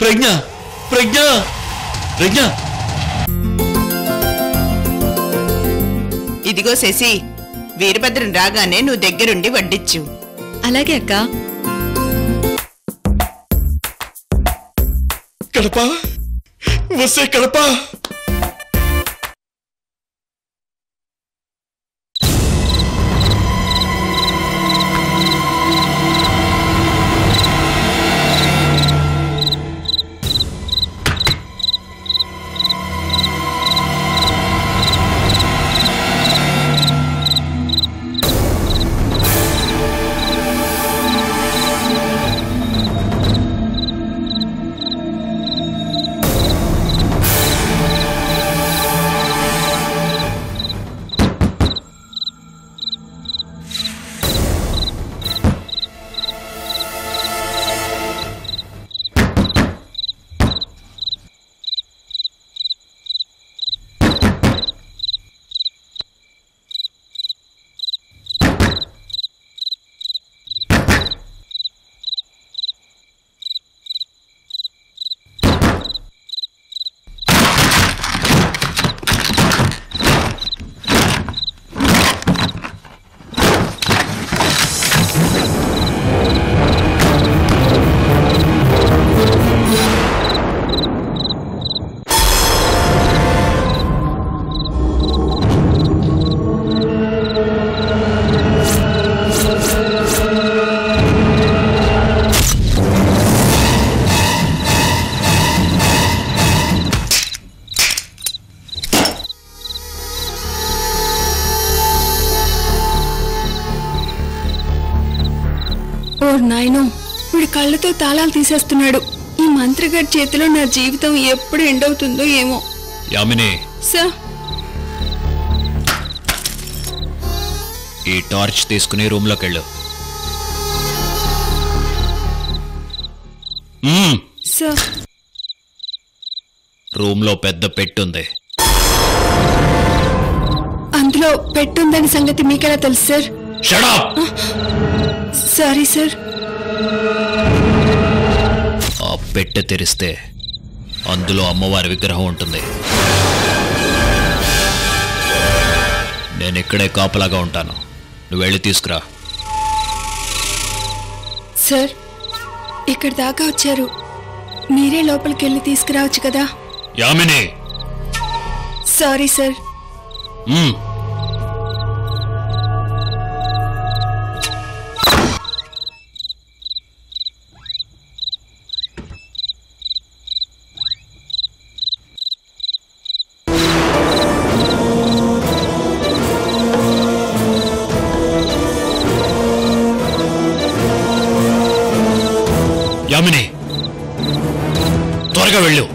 ప్రజ్ఞ ప్రజ్ఞ ప్రజ్ఞ ఇదిగో శశి, వీరభద్రం రాగానే నువ్వు దగ్గరుండి వడ్డిచ్చు. అలాగే అక్క. కడప వస్తే కడప. నాయనో, వీడి కళ్ళతో తాళాలు తీసేస్తున్నాడు. ఈ మంత్రిగారి చేతిలో నా జీవితం ఎప్పుడు ఎండవుతుందో ఏమో. యామిని, సార్, ఈ టార్చ్ తీసుకుని రూమ్ లోకి వెళ్ళు. సార్, రూమ్ లో పెద్ద పెట్టుంది. అందులో పెట్టుందని సంగతి మీకెలా తెలుసు sir? Shut up. Sorry sir. ఆ పెట్టె తెరిస్తే అందులో అమ్మవారి విగ్రహం ఉంటుంది. నేను ఇక్కడే కాపలాగా ఉంటాను. నువ్వు వెళ్ళి తీసుకురా. సార్, ఇక్కడ దాకా వచ్చారు, మీరే లోపలికి వెళ్ళి తీసుకురావచ్చు కదా. యామిని. Sorry sir. యామిని, త్వరగా వెళ్ళు.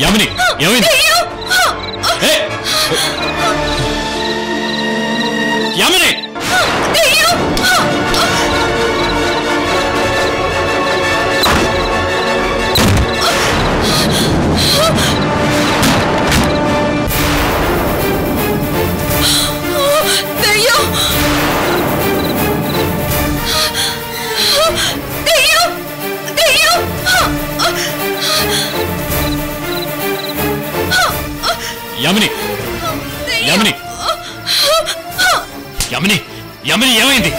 యామిని, ఏమైంది? యామిని, దయ్యం ఏమైంది?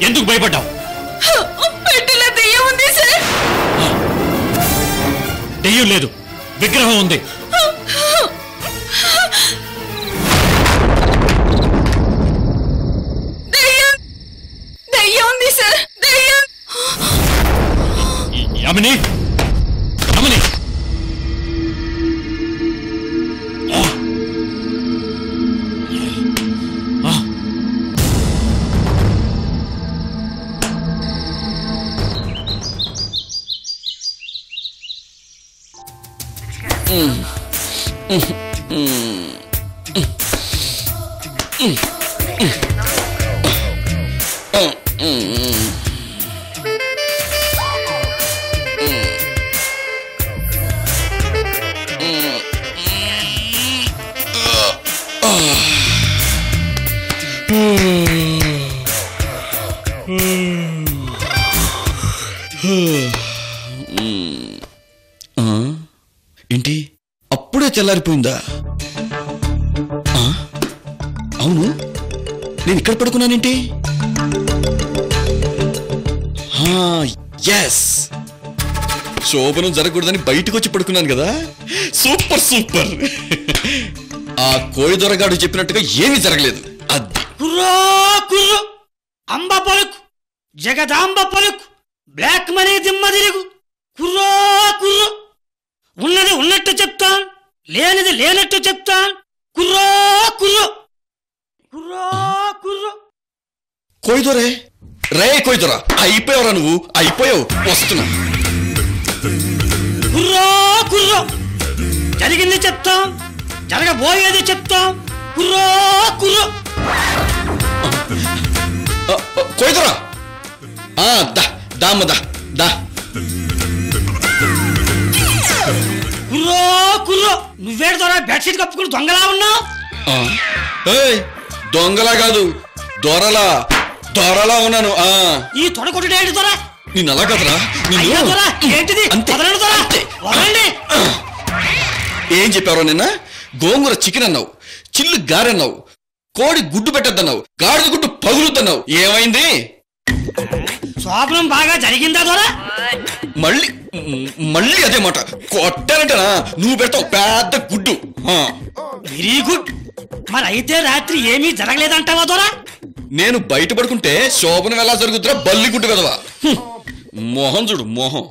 ఎందుకు భయపడ్డావు? పెట్టెలో దెయ్యం ఉంది సార్. దెయ్యం లేదు, విగ్రహం ఉంది. దెయ్యం ఉంది సార్. దెయ్యం. యమని, యమని, ఏంటి అప్పుడే తెల్లారిపోయిందా? అవును, నేను ఇక్కడ పడుకున్నానేంటి? ఎస్, శోభనం జరగకూడదని బయటకు వచ్చి పడుకున్నాను కదా. Super super. ఆ కోయిదొరగాడు చెప్పినట్టుగా ఏమీ జరగలేదు. అది కుర్రో కుర్రో, అంబ పలుకు, జగదాంబ పలుకు, బ్లాక్ మనీ దిమ్మ తిరుగు. కుర్రో కుర్రో, ఉన్నది ఉన్నట్టు చెప్తాను, లేనిది లేనట్టు చెప్తాను. కుర్రో కుర్రో, కుర్రో కుర్రో. కోయిదొరే, రే కోయిదొరా, అయిపోయావురా నువ్వు, అయిపోయావు. వస్తున్నా. కుర్రో కుర్రో, జరిగింది చెప్తాం, జరగబోయేది చెప్తాం. కుర్రో కుర్రో. కోయిదొరా, దామ్మ దా. కుర్రో కుర్రో, నువ్వేడు ద్వారా బెడ్షీట్ కప్పుకుని దొంగలా ఉన్నావు. దొంగలా కాదు, దొరలా ఉన్నాను. ఈ తొడగొట్టేడు దొర. నేను అలా కదరా. ఏంటిది? ఏం చెప్పారో నిన్న? గోంగూర చికెన్ అన్నావు, చిల్లు గారెన్నావు, కోడి గుడ్డు పెట్టద్దన్నావు, గాడిద గుడ్డు పగులుతున్నావు. ఏమైంది? శోభనం బాగా జరిగిందా దొర? మళ్ళీ అదే మాట. కొట్టానంటనా నువ్వు పెడతావు పెద్ద గుడ్డు. Very good. మరి అయితే రాత్రి ఏమీ జరగలేదంటావా దొర? నేను బయట పడుకుంటే శోభనం ఎలా జరుగుతురా బల్లి గుడ్డు కదవా. మోహం చూడు, మోహం.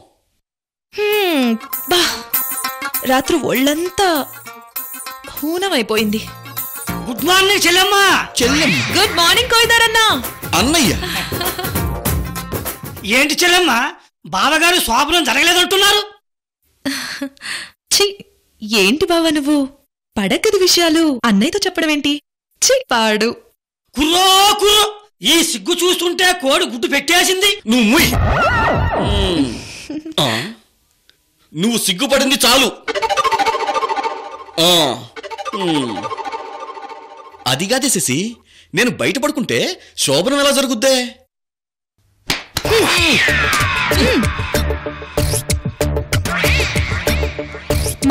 రాత్రి ఒళ్ళంతా హూనమైపోయింది. గుడ్ మార్నింగ్ చెల్లెమ్మ. గుడ్ మార్నింగ్ కోయిదారన్నా. అన్నయ్య. ఏంటి చెల్లెమ్మ, బావగారు శోభనం జరగలేదంటున్నారు? ఛీ, ఏంటి బావా నువ్వు? పడకది విషయాలు అన్నయ్యతో చెప్పడం ఏంటి? ఛీ, పాడు. కుర్రో కుర్రో, ఈ సిగ్గు చూస్తుంటే కోడి గుడ్డు పెట్టేసింది. నువ్వు సిగ్గుపడింది చాలు. అది కాదే శశి, నేను బయట పడుకుంటే శోభనం ఎలా జరుగుద్దే?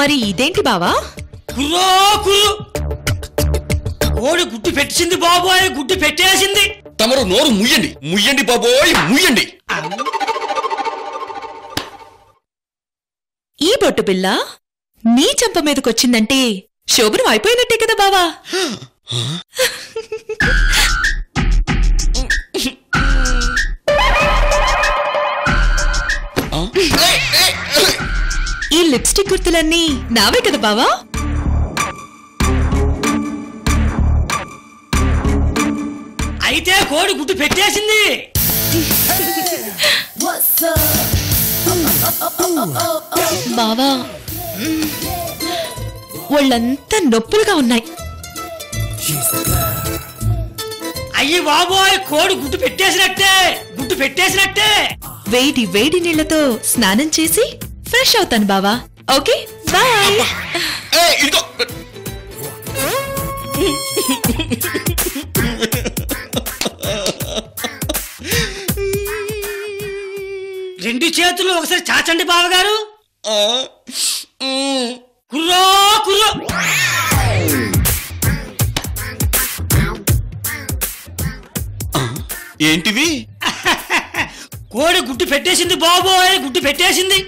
మరి ఇదేంటి బావా? కుర్రో కుర్రో, కోడి గుడ్డు పెట్టింది బాబోయ్, గుడ్డు పెట్టేసింది. తమరు నోరు ముయ్యండి బాబోయ్, ముయ్యండి. ఈ బొట్టు పిల్ల నీ చెంప మీదకొచ్చిందంటే శోభనం అయిపోయినట్టే కదా బావా. ఈ లిప్స్టిక్ గుర్తులన్నీ నావే కదా బావా. అయితే కోడి గుడ్డు పెట్టేసింది. బావా, వాళ్ళంతా నొప్పులుగా ఉన్నాయి. అయ్యి బాబోయ్, కోడి గుడ్డు పెట్టేసినట్టే, గుడ్డు పెట్టేసినట్టే. వేడి వేడి నీళ్లతో స్నానం చేసి ఫ్రెష్ అవుతాను బావా. Okay, bye. రెండు చేతులు ఒకసారి చాచండి బావగారు. కుర్రో కుర్రో. ఏంటివి? కోడి గుడ్డు పెట్టేసింది బాబోయ్, గుడ్డు పెట్టేసింది.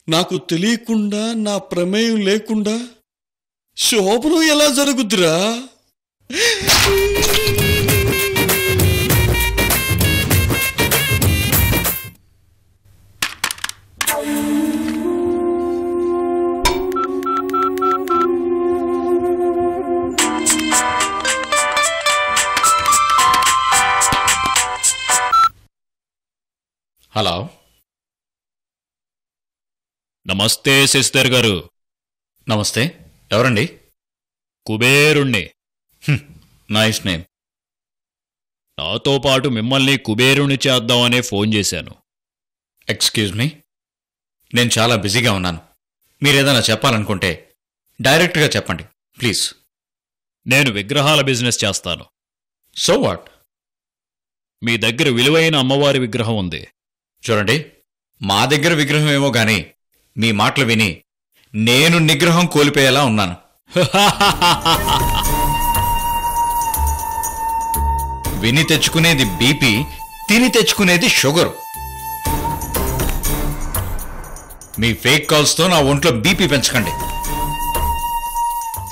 నాకు తెలియకుండా, నా ప్రమేయం లేకుండా శోభనం ఎలా జరుగుద్దిరా? హలో, నమస్తే సిస్టర్ గారు. నమస్తే. ఎవరండి? కుబేరుణ్ణి. Nice name. నాతో పాటు మిమ్మల్ని కుబేరుణ్ణి చేద్దామనే ఫోన్ చేశాను. ఎక్స్క్యూజ్ మీ, నేను చాలా బిజీగా ఉన్నాను. మీరేదైనా చెప్పాలనుకుంటే డైరెక్ట్గా చెప్పండి ప్లీజ్. నేను విగ్రహాల బిజినెస్ చేస్తాను. So what? మీ దగ్గర విలువైన అమ్మవారి విగ్రహం ఉంది. చూడండి, మా దగ్గర విగ్రహం ఏమో గాని మీ మాటలు విని నేను నిగ్రహం కోల్పోయేలా ఉన్నాను. విని తెచ్చుకునేది బీపీ, తిని తెచ్చుకునేది షుగర్. మీ ఫేక్ కాల్స్తో నా ఒంట్లో బీపీ పెంచకండి.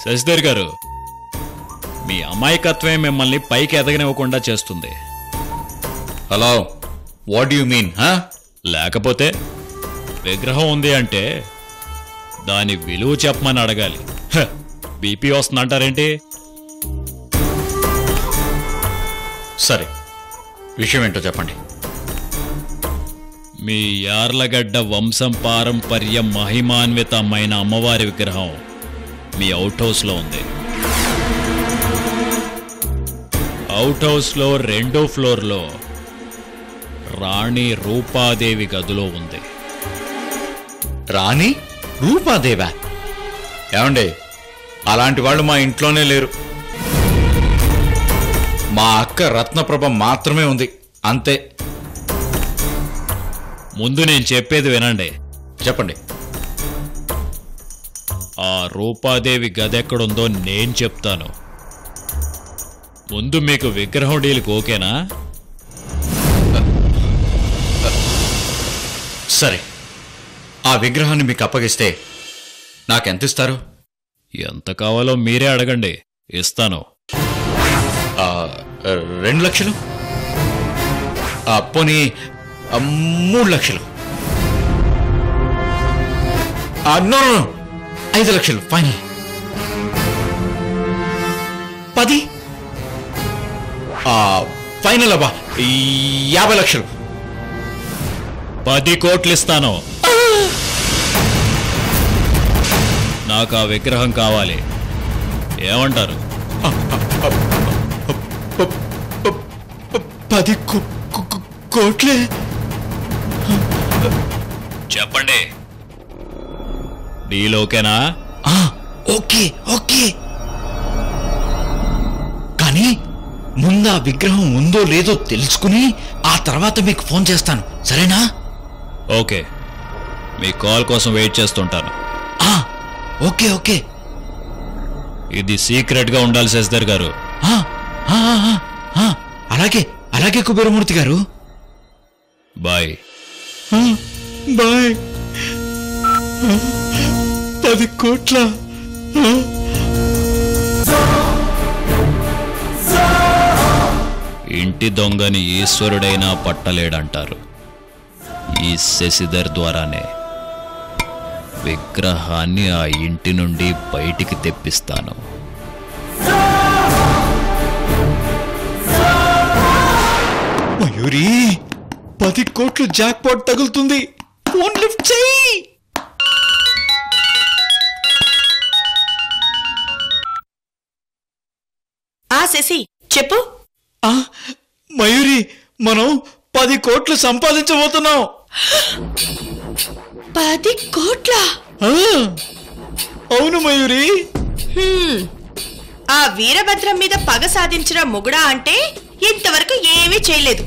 శశిధర్ గారు, మీ అమాయకత్వమే మిమ్మల్ని పైకి ఎదగనివ్వకుండా చేస్తుంది. Hello, what you mean? లేకపోతే విగ్రహం ఉంది అంటే దాని విలువ చెప్పమని అడగాలి. బీపీ వస్తుందంటారేంటి? సరే, విషయం ఏంటో చెప్పండి. మీ యార్లగడ్డ వంశం పారంపర్యం మహిమాన్వితమైన అమ్మవారి విగ్రహం మీ అవుట్ హౌస్లో ఉంది. అవుట్ హౌస్లో 2వ ఫ్లోర్లో రాణి రూపాదేవి గదిలో ఉంది. రాణి రూపాదేవా? ఏమండి, అలాంటి వాళ్ళు మా ఇంట్లోనే లేరు. మా అక్క రత్నప్రభ మాత్రమే ఉంది, అంతే. ముందు నేను చెప్పేది వినండి. చెప్పండి. ఆ రూపాదేవి గది ఎక్కడుందో నేను చెప్తాను. ముందు మీకు విగ్రహం డీల్కి ఓకేనా? సరే, ఆ విగ్రహాన్ని మీకు అప్పగిస్తే నాకెంత ఇస్తారు? ఎంత కావాలో మీరే అడగండి, ఇస్తాను. 2 లక్షలు? పోనీ 3 లక్షలు? నో, 5 లక్షలు ఫైనల్. 10? ఫైనల్ అబ్బా, 50 లక్షలు. 10 కోట్లు ఇస్తాను. నాకు ఆ విగ్రహం కావాలి. ఏమంటారు? 10 కోట్లే? చెప్పండి, డీల్ ఓకేనా? ఓకే ఓకే, కానీ ముందు ఆ విగ్రహం ఉందో లేదో తెలుసుకుని ఆ తర్వాత మీకు ఫోన్ చేస్తాను, సరేనా? ఓకే, మీ కాల్ కోసం వెయిట్ చేస్తుంటాను. Okay okay. ఇది సీక్రెట్గా ఉండాలి శశిధర్ గారు. అలాగే అలాగే కుబేరమూర్తి గారు. బాయ్. బాయ్. 10 కోట్ల? ఇంటి దొంగని ఈశ్వరుడైనా పట్టలేడంటారు. ఈ శశిధర్ ద్వారానే విగ్రహాన్ని ఆ ఇంటి నుండి బయటికి తెప్పిస్తాను. మయూరి, 10 కోట్లు జాక్పాట్ తగులుతుంది. ఫోన్ లిఫ్ట్ చేయి. శశి చెప్పు. మయూరి, మనం 10 కోట్లు సంపాదించబోతున్నాం. 10 కోట్ల? అవును మయూరి. ఆ వీరభద్రం మీద పగ సాధించిన మొగుడా అంటే ఇంతవరకు ఏమీ చేయలేదు.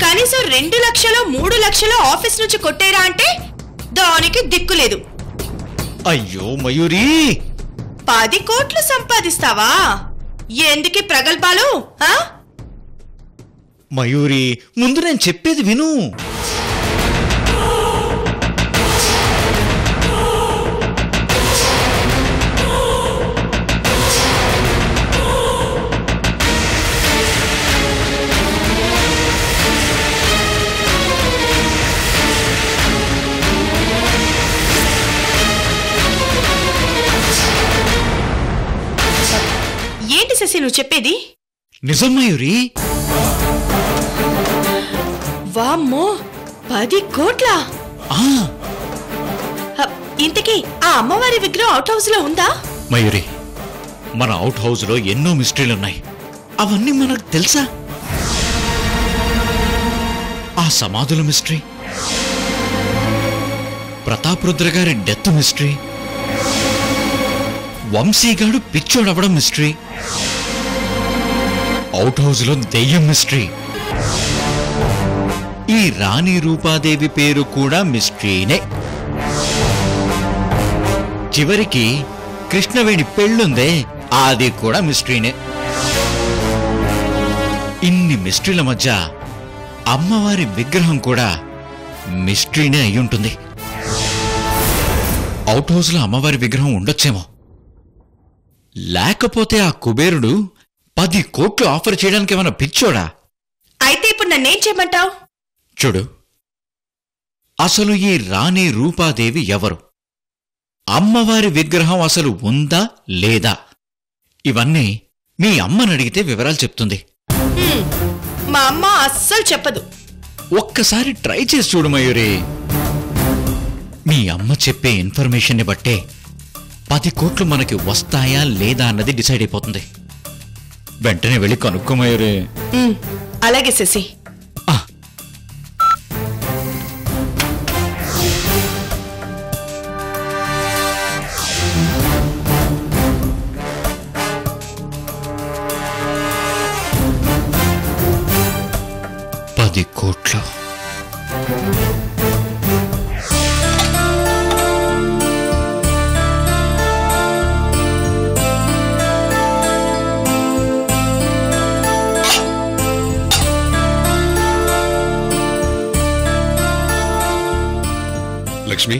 కనీసం 2 లక్షలు 3 లక్షలు ఆఫీస్ నుంచి కొట్టేరా అంటే దానికి దిక్కులేదు. అయ్యో మయూరి, 10 కోట్లు సంపాదిస్తావా? ఎందుకి ప్రగల్భాలు? మయూరి, ముందు నేను చెప్పేది విను. ఏంటి శశి నువ్వు చెప్పేది? నిజం మయూరి. వామ్మో, 10 కోట్ల! ఇంతకీ ఆ అమ్మవారి విగ్రహం అవుట్ హౌస్ లో ఉందా? మయూరి, మన అవుట్ హౌస్ లో ఎన్నో మిస్టరీలున్నాయి. అవన్నీ మనకు తెలుసా? ఆ సమాధుల మిస్టరీ, ప్రతాప్ రుద్ర గారి డెత్ మిస్టరీ, వంశీగాడు పిచ్చోడవడం మిస్టరీ, అవుట్ హౌస్ లో దెయ్యం మిస్టరీ, ఈ రాణి రూపాదేవి పేరు కూడా మిస్టరీనే. చివరికి కృష్ణవేణి పెళ్ళుందే, అది కూడా మిస్టరీనే. ఇన్ని మిస్టరీల మధ్య అమ్మవారి విగ్రహం కూడా మిస్టరీనే అయ్యుంటుంది. అవుట్ హౌస్ లో అమ్మవారి విగ్రహం ఉండొచ్చేమో. లేకపోతే ఆ కుబేరుడు 10 కోట్లు ఆఫర్ చేయడానికి ఏమైనా పిచ్చోడా? అయితే ఇప్పుడు నన్నేం చేయమంటావు? చూడు, అసలు ఈ రాణి రూపాదేవి ఎవరు? అమ్మవారి విగ్రహం అసలు ఉందా లేదా? ఇవన్నీ మీ అమ్మని అడిగితే వివరాలు చెప్తుంది. మా అమ్మ అస్సలు చెప్పదు. ఒక్కసారి ట్రై చేసి చూడు మయూరి. మీ అమ్మ చెప్పే ఇన్ఫర్మేషన్ని బట్టే 10 కోట్లు మనకి వస్తాయా లేదా అన్నది డిసైడ్ అయిపోతుంది. వెంటనే వెళ్ళి కనుక్కో మయూరి. అలాగే శశి. కోట్లు. లక్ష్మి,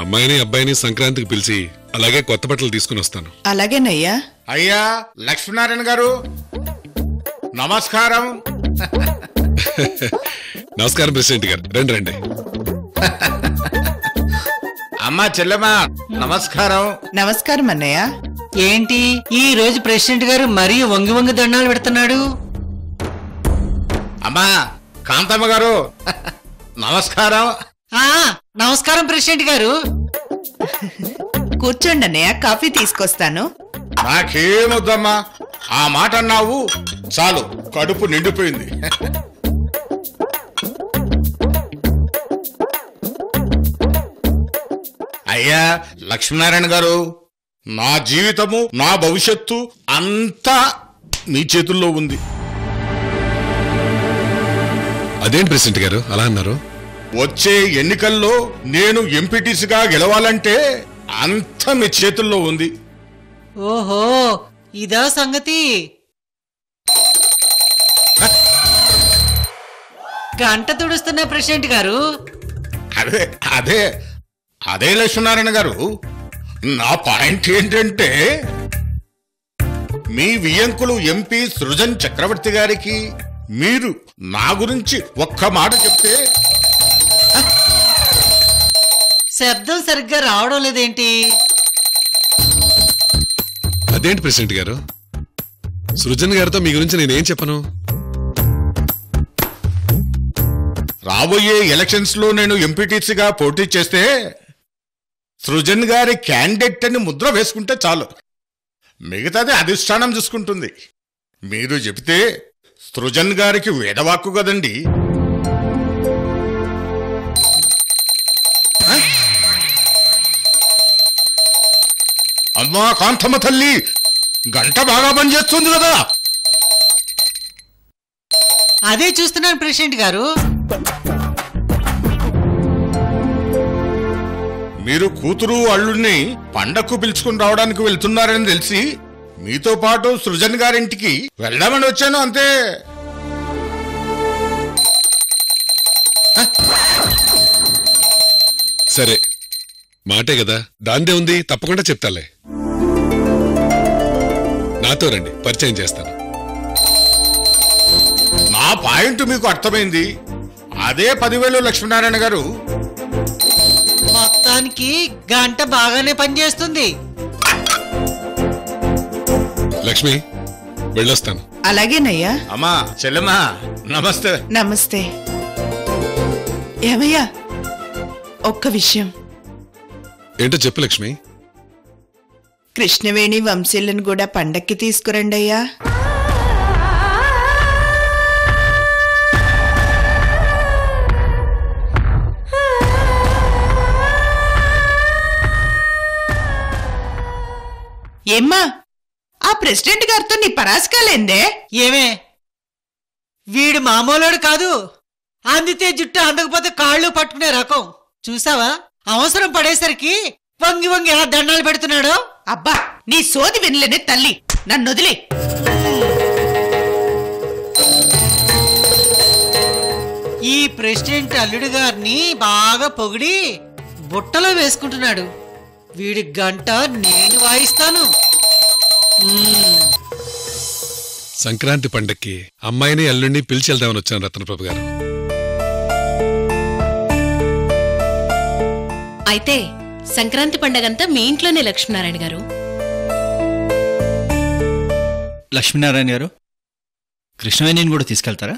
అమ్మాయిని అబ్బాయిని సంక్రాంతికి పిలిచి అలాగే కొత్త బట్టలు తీసుకుని వస్తాను. అలాగేనయ్యా. అయ్యా లక్ష్మీనారాయణ గారు నమస్కారం. నమస్కారం ప్రెసిడెంట్ గారు, రండి రండి. అమ్మా చెల్లెమ్మా నమస్కారం. నమస్కారం అన్నయ్య. ఏంటి ఈ రోజు ప్రెసిడెంట్ గారు మరీ వంగి వంగి దండాలు పెడుతున్నాడు? అమ్మా కాంతమ్మ గారు నమస్కారం. నమస్కారం ప్రెసిడెంట్ గారు. కూర్చోండి అన్నయ్య, కాఫీ తీసుకొస్తాను. నాకేమొద్దమ్మా, ఆ మాట అన్నావు చాలు, కడుపు నిండిపోయింది. అయ్యా లక్ష్మీనారాయణ గారు, నా జీవితము నా భవిష్యత్తు అంతా మీ చేతుల్లో ఉంది. అదేంటి ప్రెసిడెంట్ గారు అలా అన్నారు? వచ్చే ఎన్నికల్లో నేను ఎంపీటీసీగా గెలవాలంటే అంతా మీ చేతుల్లో ఉంది. ఓహో, ఇదా సంగతి. గంట తుడుస్తున్న ప్రెసిడెంట్ గారు. అదే అదే అదే లక్ష్మీనారాయణ గారు, నా పాయింట్ ఏంటంటే మీ వియంకులు ఎంపీ సృజన్ చక్రవర్తి గారికి మీరు నా గురించి ఒక్క మాట చెప్తే. శబ్దం సరిగ్గా రావడం లేదేంటి? అదేంటి ప్రెసిడెంట్ గారు, సృజన్ గారితో మీ గురించి నేనేం చెప్పను? రాబోయే ఎలక్షన్స్ లో నేను ఎంపీటీసీగా పోటీ చేస్తే సృజన్ గారి క్యాండిడేట్ అని ముద్ర వేసుకుంటే చాలు, మిగతాది అధిష్టానం చూసుకుంటుంది. మీరు చెబితే సృజన్ గారికి వేదవాక్కు కదండి. అమ్మా కాంతమ్మ తల్లి, గంట బాగా పనిచేస్తుంది కదా. అదే చూస్తున్నాను ప్రెసిడెంట్ గారు. మీరు కూతురు అల్లుడిని పండక్కు పిలుచుకుని రావడానికి వెళ్తున్నారని తెలిసి మీతో పాటు సృజన్ గారింటికి వెళ్దామని వచ్చాను అంతే. సరే మాటే కదా, దాందే ఉంది, తప్పకుండా చెప్తాలే. నాతో రండి, పరిచయం చేస్తాను. నా పాయింట్ మీకు అర్థమైంది. అదే 10,000 లక్ష్మీనారాయణ గారు. మొత్తానికి గంట బాగానే పనిచేస్తుంది. లక్ష్మి, వెళ్ళొస్తాను. అలాగేనయ్యా. అమ్మా చెల్లెమ్మా నమస్తే. నమస్తే. ఏమయ్యా, ఒక్క విషయం. ఏంటో చెప్పు లక్ష్మి. కృష్ణవేణి వంశీలను కూడా పండక్కి తీసుకురండి అయ్యా. ఏమ్మా, ఆ ప్రెసిడెంట్ గారితో నీ పరాస్కాలేందే? ఏమే, వీడు మామూలుడు కాదు. అందితే జుట్టు, అందకపోతే కాళ్ళు పట్టుకునే రకం. చూసావా, అవసరం పడేసరికి వంగి వంగి ఎలా దండాలు పెడుతున్నాడో. అబ్బా, నీ సోది వినలేనే తల్లి, నన్ను వదిలే. ఈ ప్రెసిడెంట్ అల్లుడు గారిని బాగా పొగిడి బుట్టలో వేసుకుంటున్నాడు. వీడి గంట నేను వాయిస్తాను. సంక్రాంతి పండక్కి అమ్మాయిని అల్లుడిని పిలిచి వెళ్దామని వచ్చాను రత్నప్రభు గారు. అయితే సంక్రాంతి పండగంతా మీ ఇంట్లోనే లక్ష్మీనారాయణ గారు. లక్ష్మీనారాయణ గారు, కృష్ణవేణిని కూడా తీసుకెళ్తారా?